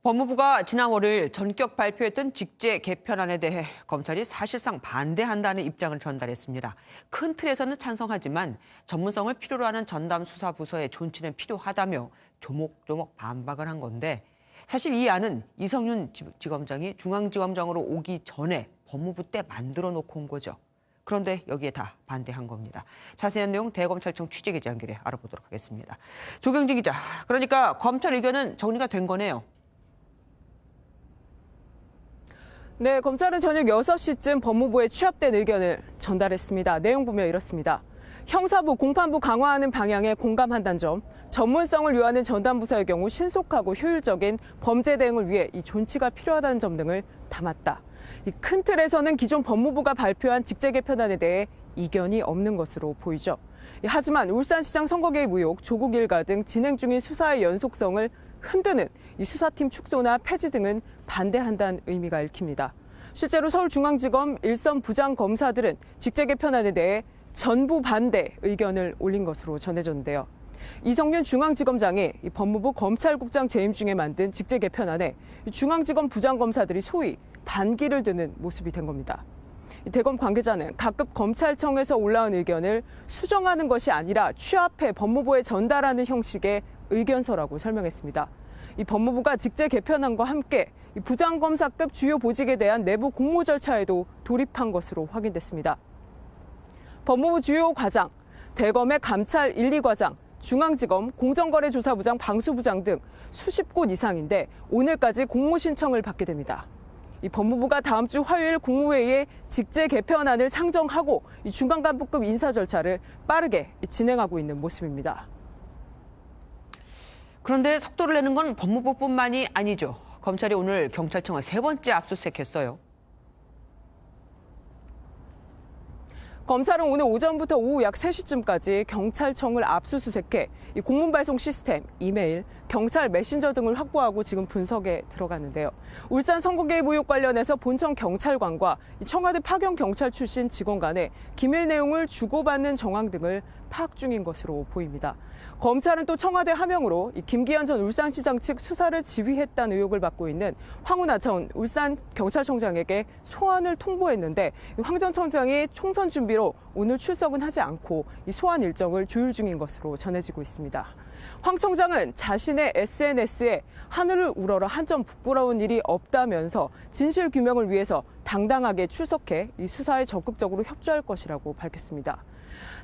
법무부가 지난 월요일 전격 발표했던 직제 개편안에 대해 검찰이 사실상 반대한다는 입장을 전달했습니다. 큰 틀에서는 찬성하지만 전문성을 필요로 하는 전담 수사부서의 존치는 필요하다며 조목조목 반박을 한 건데, 사실 이 안은 이성윤 지검장이 중앙지검장으로 오기 전에 법무부 때 만들어 놓고 온 거죠. 그런데 여기에 다 반대한 겁니다. 자세한 내용 대검찰청 취재기자 연결해 알아보도록 하겠습니다. 조경진 기자, 그러니까 검찰 의견은 정리가 된 거네요. 네, 검찰은 저녁 6시쯤 법무부에 취합된 의견을 전달했습니다. 내용 보면 이렇습니다. 형사부, 공판부 강화하는 방향에 공감한다는 점, 전문성을 요하는 전담부서의 경우 신속하고 효율적인 범죄 대응을 위해 이 존치가 필요하다는 점 등을 담았다. 이 큰 틀에서는 기존 법무부가 발표한 직제 개편안에 대해 이견이 없는 것으로 보이죠. 하지만 울산시장 선거 개입 의혹, 조국 일가 등 진행 중인 수사의 연속성을 흔드는 이 수사팀 축소나 폐지 등은 반대한다는 의미가 읽힙니다. 실제로 서울중앙지검 일선 부장검사들은 직제 개편안에 대해 전부 반대 의견을 올린 것으로 전해졌는데요. 이성윤 중앙지검장이 법무부 검찰국장 재임 중에 만든 직제 개편안에 중앙지검 부장검사들이 소위 반기를 드는 모습이 된 겁니다. 대검 관계자는 각급 검찰청에서 올라온 의견을 수정하는 것이 아니라 취합해 법무부에 전달하는 형식의 의견서라고 설명했습니다. 이 법무부가 직제 개편안과 함께 부장검사급 주요 보직에 대한 내부 공모 절차에도 돌입한 것으로 확인됐습니다. 법무부 주요 과장, 대검의 감찰 1, 2과장, 중앙지검 공정거래조사부장, 방수부장 등 수십 곳 이상인데 오늘까지 공모 신청을 받게 됩니다. 이 법무부가 다음 주 화요일 국무회의에 직제 개편안을 상정하고 이 중간간부급 인사 절차를 빠르게 진행하고 있는 모습입니다. 그런데 속도를 내는 건 법무부뿐만이 아니죠. 검찰이 오늘 경찰청을 3번째 압수수색했어요. 검찰은 오늘 오전부터 오후 약 3시쯤까지 경찰청을 압수수색해 이 공문 발송 시스템, 이메일, 경찰 메신저 등을 확보하고 지금 분석에 들어갔는데요. 울산 선거 개입 의혹 관련해서 본청 경찰관과 청와대 파견 경찰 출신 직원 간에 기밀 내용을 주고받는 정황 등을 파악 중인 것으로 보입니다. 검찰은 또 청와대 하명으로 김기현 전 울산시장 측 수사를 지휘했다는 의혹을 받고 있는 황운하 전 울산경찰청장에게 소환을 통보했는데 황 전 청장이 총선 준비로 오늘 출석은 하지 않고 이 소환 일정을 조율 중인 것으로 전해지고 있습니다. 황 청장은 자신의 SNS에 하늘을 우러러 한 점 부끄러운 일이 없다면서 진실 규명을 위해서 당당하게 출석해 이 수사에 적극적으로 협조할 것이라고 밝혔습니다.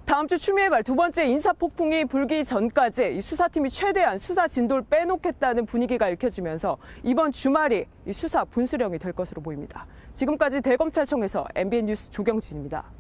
다음 주 추미애 발 2번째 인사폭풍이 불기 전까지 이 수사팀이 최대한 수사 진도를 빼놓겠다는 분위기가 읽혀지면서 이번 주말이 이 수사 분수령이 될 것으로 보입니다. 지금까지 대검찰청에서 MBN 뉴스 조경진입니다.